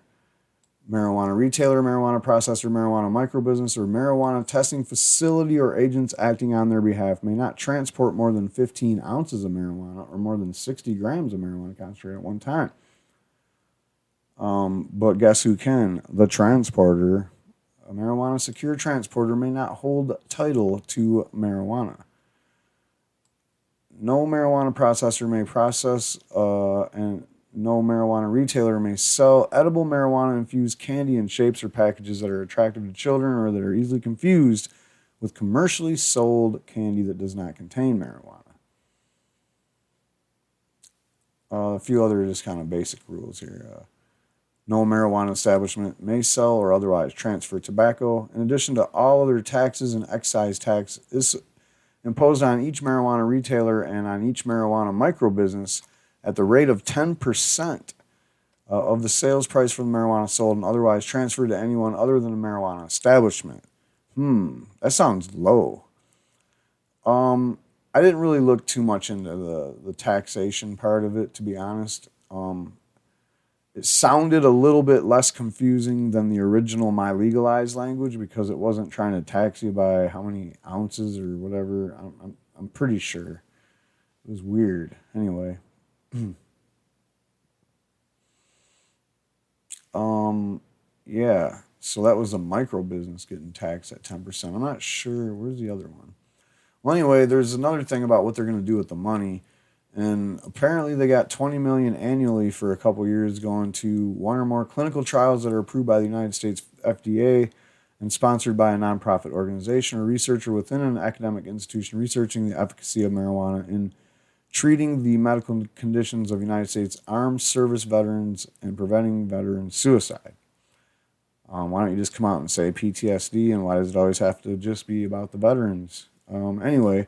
Speaker 1: marijuana retailer, marijuana processor, marijuana microbusiness, or marijuana testing facility or agents acting on their behalf may not transport more than 15 ounces of marijuana or more than 60 grams of marijuana concentrate at one time. But guess who can? The transporter. A marijuana secure transporter may not hold title to marijuana. No marijuana processor may process, and no marijuana retailer may sell edible marijuana-infused candy in shapes or packages that are attractive to children or that are easily confused with commercially sold candy that does not contain marijuana. A few other just kind of basic rules here. No marijuana establishment may sell or otherwise transfer tobacco. In addition to all other taxes and excise tax is imposed on each marijuana retailer and on each marijuana microbusiness at the rate of 10% of the sales price for the marijuana sold and otherwise transferred to anyone other than a marijuana establishment. That sounds low. I didn't really look too much into the taxation part of it, to be honest. It sounded a little bit less confusing than the original MILegalize language because it wasn't trying to tax you by how many ounces or whatever. I'm pretty sure. It was weird. Anyway. Yeah. So that was a micro business getting taxed at 10%. I'm not sure. Where's the other one? Well, anyway, there's another thing about what they're going to do with the money. And apparently they got 20 million annually for a couple years going to one or more clinical trials that are approved by the United States FDA and sponsored by a nonprofit organization or researcher within an academic institution researching the efficacy of marijuana in treating the medical conditions of United States armed service veterans and preventing veteran suicide. Why don't you just come out and say PTSD, and why does it always have to just be about the veterans? Anyway,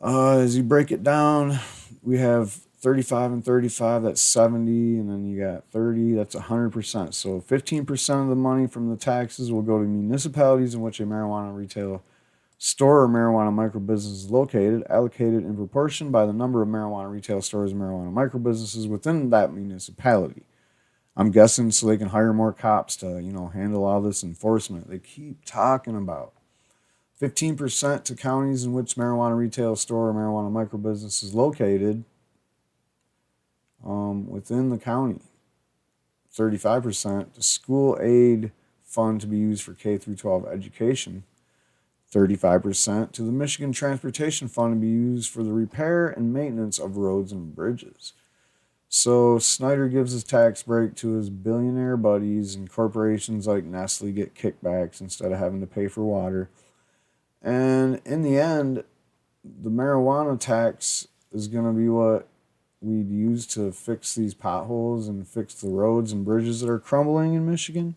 Speaker 1: as you break it down, we have 35 and 35, that's 70, and then you got 30, that's 100%. So 15% of the money from the taxes will go to municipalities in which a marijuana retail store or marijuana microbusiness is located, allocated in proportion by the number of marijuana retail stores and marijuana microbusinesses within that municipality. I'm guessing so they can hire more cops to, handle all this enforcement. They keep talking about 15% to counties in which marijuana retail store or marijuana microbusiness is located within the county. 35% to school aid fund to be used for K through 12 education. 35% to the Michigan Transportation Fund to be used for the repair and maintenance of roads and bridges. So Snyder gives his tax break to his billionaire buddies, and corporations like Nestle get kickbacks instead of having to pay for water. And in the end, the marijuana tax is going to be what we'd use to fix these potholes and fix the roads and bridges that are crumbling in Michigan.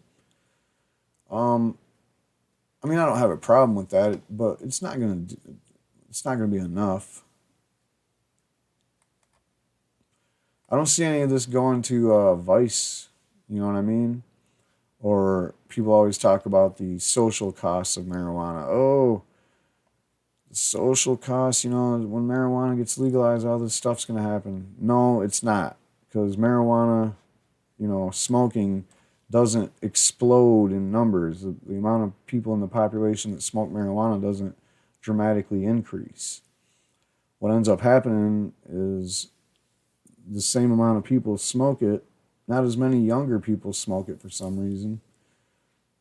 Speaker 1: I don't have a problem with that, but it's not going to be enough. I don't see any of this going to Vice, you know what I mean? Or people always talk about the social costs of marijuana. Oh, the social costs, when marijuana gets legalized, all this stuff's going to happen. No, it's not. Because marijuana, smoking doesn't explode in numbers. The amount of people in the population that smoke marijuana doesn't dramatically increase. What ends up happening is the same amount of people smoke it. Not as many younger people smoke it for some reason.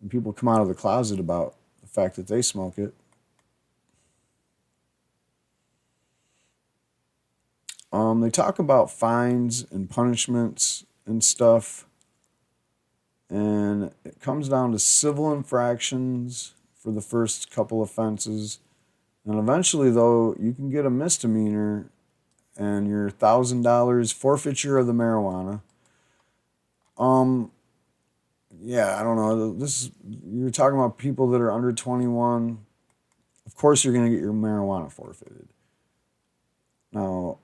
Speaker 1: And people come out of the closet about the fact that they smoke it. They talk about fines and punishments and stuff. And it comes down to civil infractions for the first couple offenses. And eventually, though, you can get a misdemeanor and your $1,000 forfeiture of the marijuana. Yeah, I don't know. You're talking about people that are under 21. Of course, you're going to get your marijuana forfeited. Now,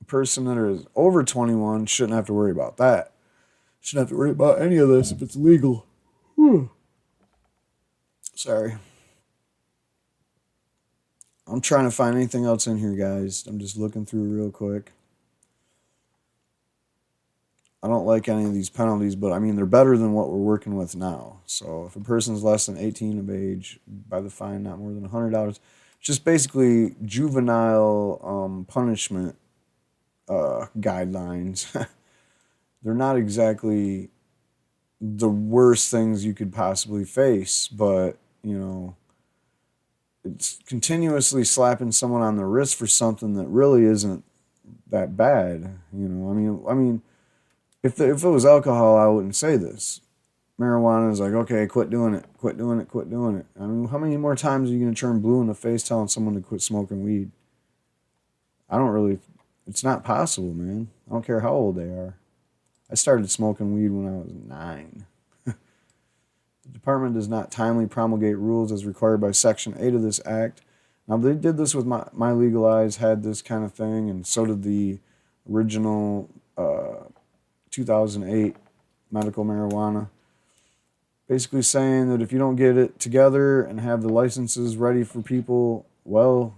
Speaker 1: a person that is over 21 shouldn't have to worry about that. Shouldn't have to worry about any of this if it's legal. Whew. Sorry. I'm trying to find anything else in here, guys. I'm just looking through real quick. I don't like any of these penalties, but they're better than what we're working with now. So if a person's less than 18 of age, by the fine not more than $100, it's just basically juvenile punishment guidelines. They're not exactly the worst things you could possibly face, but, it's continuously slapping someone on the wrist for something that really isn't that bad. If it was alcohol, I wouldn't say this. Marijuana is like, okay, quit doing it, quit doing it, quit doing it. How many more times are you going to turn blue in the face telling someone to quit smoking weed? It's not possible, man. I don't care how old they are. I started smoking weed when I was 9. The department does not timely promulgate rules as required by Section 8 of this act. Now, they did this with MILegalize, had this kind of thing, and so did the original 2008 medical marijuana. Basically saying that if you don't get it together and have the licenses ready for people, well,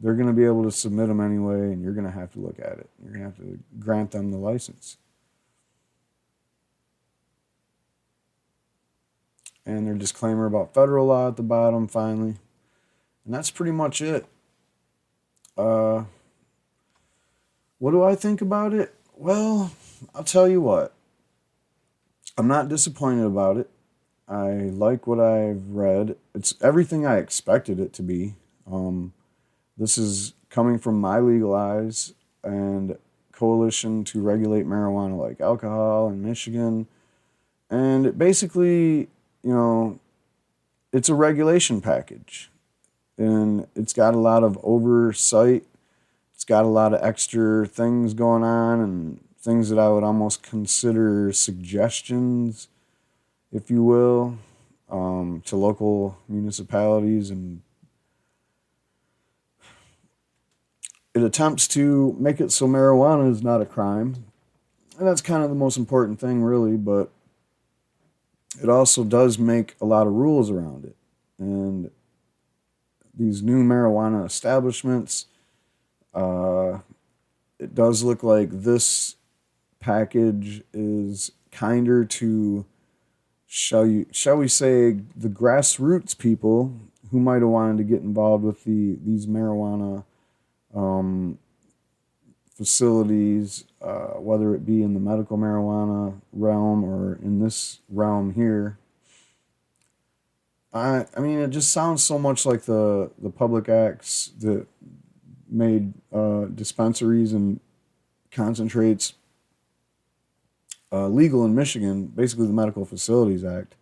Speaker 1: they're going to be able to submit them anyway, and you're going to have to look at it. You're going to have to grant them the license. And their disclaimer about federal law at the bottom, finally. And that's pretty much it. What do I think about it? Well, I'll tell you what. I'm not disappointed about it. I like what I've read. It's everything I expected it to be. This is coming from MILegalize and Coalition to Regulate Marijuana Like Alcohol in Michigan. And basically, it's a regulation package. And it's got a lot of oversight. It's got a lot of extra things going on and things that I would almost consider suggestions, if you will, to local municipalities. And it attempts to make it so marijuana is not a crime. And that's kind of the most important thing, really. But it also does make a lot of rules around it. And these new marijuana establishments, it does look like this package is kinder to, shall we say, the grassroots people who might have wanted to get involved with these marijuana facilities, whether it be in the medical marijuana realm or in this realm here. I mean, it just sounds so much like the public acts that made dispensaries and concentrates legal in Michigan, basically the Medical Facilities Act.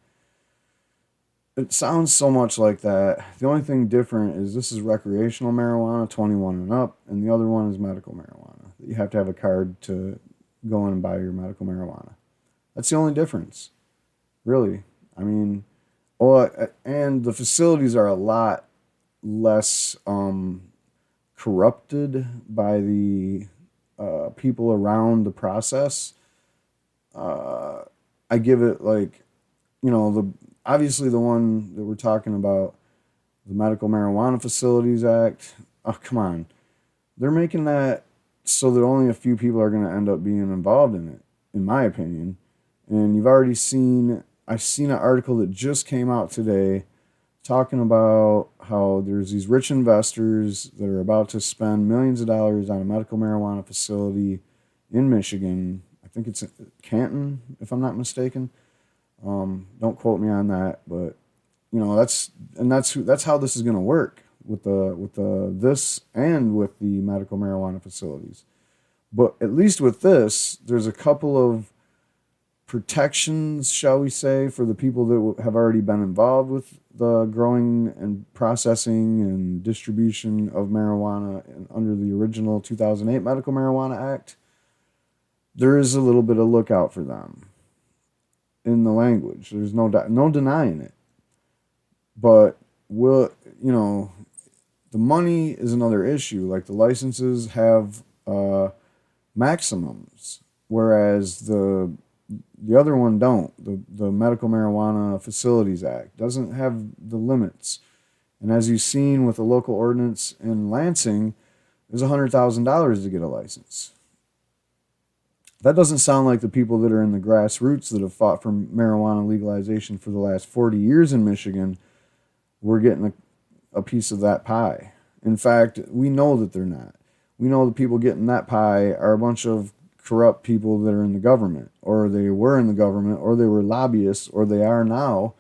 Speaker 1: It sounds so much like that. The only thing different is this is recreational marijuana, 21 and up, and the other one is medical marijuana. You have to have a card to go in and buy your medical marijuana. That's the only difference, really. I mean, and the facilities are a lot less corrupted by the people around the process. I give it obviously the one that we're talking about, the Medical Marijuana Facilities Act. Oh, come on. They're making that so that only a few people are going to end up being involved in it, in my opinion. And I've seen an article that just came out today talking about how there's these rich investors that are about to spend millions of dollars on a medical marijuana facility in Michigan. I think it's Canton, if I'm not mistaken. Don't quote me on that, but that's how this is going to work with this and with the medical marijuana facilities. But at least with this, there's a couple of protections, shall we say, for the people that have already been involved with the growing and processing and distribution of marijuana under the original 2008 Medical Marijuana Act. There is a little bit of lookout for them in the language. There's no denying it. But the money is another issue. Like the licenses have maximums, whereas the other one don't. The Medical Marijuana Facilities Act doesn't have the limits. And as you've seen with the local ordinance in Lansing, there's $100,000 to get a license. That doesn't sound like the people that are in the grassroots that have fought for marijuana legalization for the last 40 years in Michigan were getting a piece of that pie. In fact, we know that they're not. We know the people getting that pie are a bunch of corrupt people that are in the government, or they were in the government, or they were lobbyists, or they are now,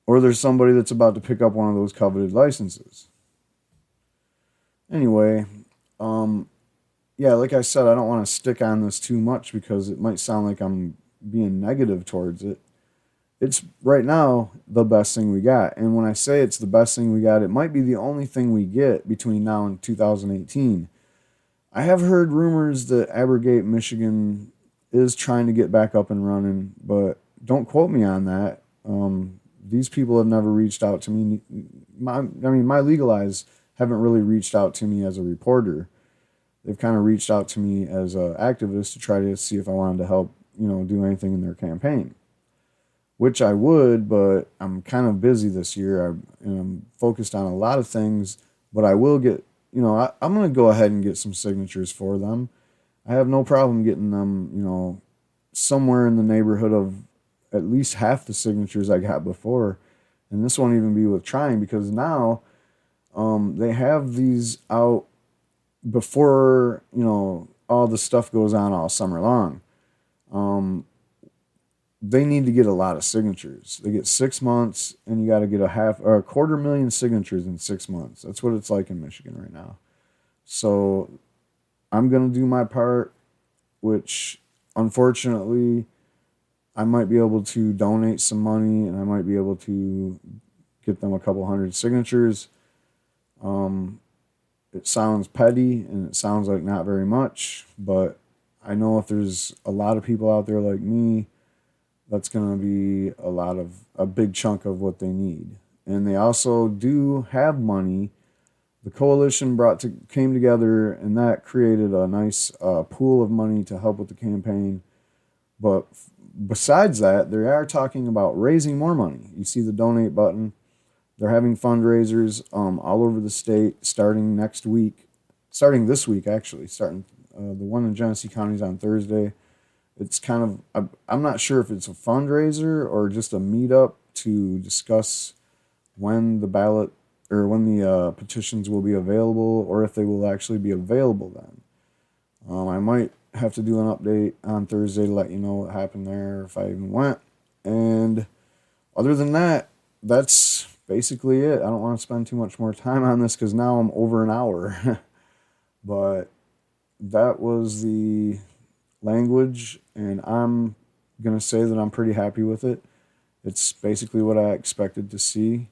Speaker 1: or there's somebody that's about to pick up one of those coveted licenses. Anyway, yeah, like I said, I don't want to stick on this too much because it might sound like I'm being negative towards it. It's right now the best thing we got. And when I say it's the best thing we got, it might be the only thing we get between now and 2018. I have heard rumors that Abrogate, Michigan is trying to get back up and running, but don't quote me on that. These people have never reached out to me. MILegalize haven't really reached out to me as a reporter. They've kind of reached out to me as an activist to try to see if I wanted to help, do anything in their campaign, which I would, but I'm kind of busy this year. I'm focused on a lot of things, but I will get, I'm going to go ahead and get some signatures for them. I have no problem getting them, somewhere in the neighborhood of at least half the signatures I got before. And this won't even be with trying because now they have these out before, all the stuff goes on all summer long. they need to get a lot of signatures. They get 6 months, and you got to get a 250,000 signatures in 6 months. That's what it's like in Michigan right now. So I'm gonna do my part, which unfortunately I might be able to donate some money, and I might be able to get them a couple hundred signatures. Um, it sounds petty and it sounds like not very much, but I know if there's a lot of people out there like me, that's going to be a big chunk of what they need. And they also do have money. The coalition came together, and that created a nice pool of money to help with the campaign. But besides that, they are talking about raising more money. You see the donate button. They're having fundraisers all over the state starting this week actually. The one in Genesee County is on Thursday. It's kind of, I'm not sure if it's a fundraiser or just a meetup to discuss when the petitions will be available, or if they will actually be available then. I might have to do an update on Thursday to let you know what happened there, if I even went. And other than that, that's basically it. I don't want to spend too much more time on this because now I'm over an hour. But that was the language, and I'm going to say that I'm pretty happy with it. It's basically what I expected to see.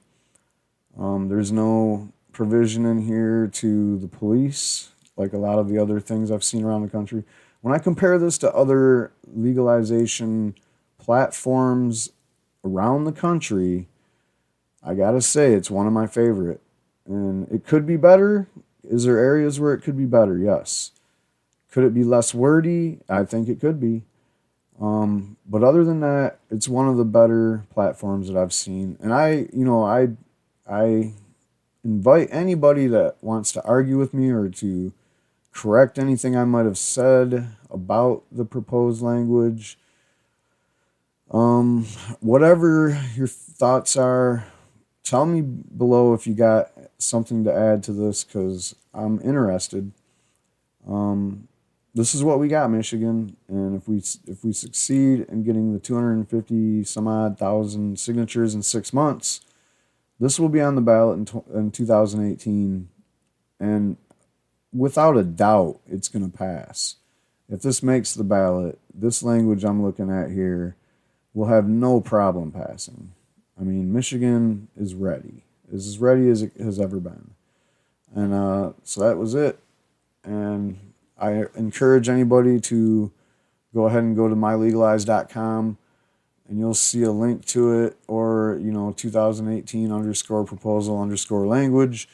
Speaker 1: There's no provision in here to the police, like a lot of the other things I've seen around the country. When I compare this to other legalization platforms around the country, I gotta say it's one of my favorite. And it could be better. Is there areas where it could be better? Yes. Could it be less wordy? I think it could be. But other than that, it's one of the better platforms that I've seen. And I invite anybody that wants to argue with me or to correct anything I might have said about the proposed language. Whatever your thoughts are, tell me below if you got something to add to this, because I'm interested. This is what we got, Michigan, and if we succeed in getting the 250 some odd thousand signatures in 6 months, this will be on the ballot in 2018, and without a doubt, it's going to pass. If this makes the ballot, this language I'm looking at here will have no problem passing. I mean, Michigan is ready. It's as ready as it has ever been. And so that was it. And I encourage anybody to go ahead and go to MILegalize.com, and you'll see a link to it, or 2018 _proposal _language.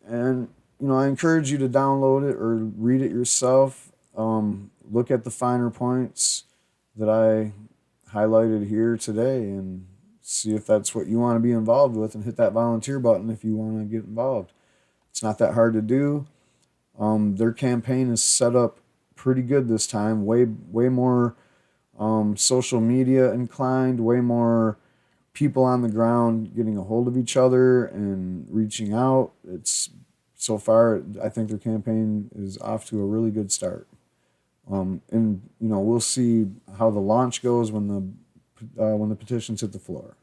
Speaker 1: And I encourage you to download it or read it yourself. Look at the finer points that I highlighted here today, and see if that's what you want to be involved with, and hit that volunteer button if you want to get involved. It's not that hard to do. Their campaign is set up pretty good this time. Way more social media inclined. Way more people on the ground getting a hold of each other and reaching out. It's so far, I think their campaign is off to a really good start. And we'll see how the launch goes when the petitions hit the floor.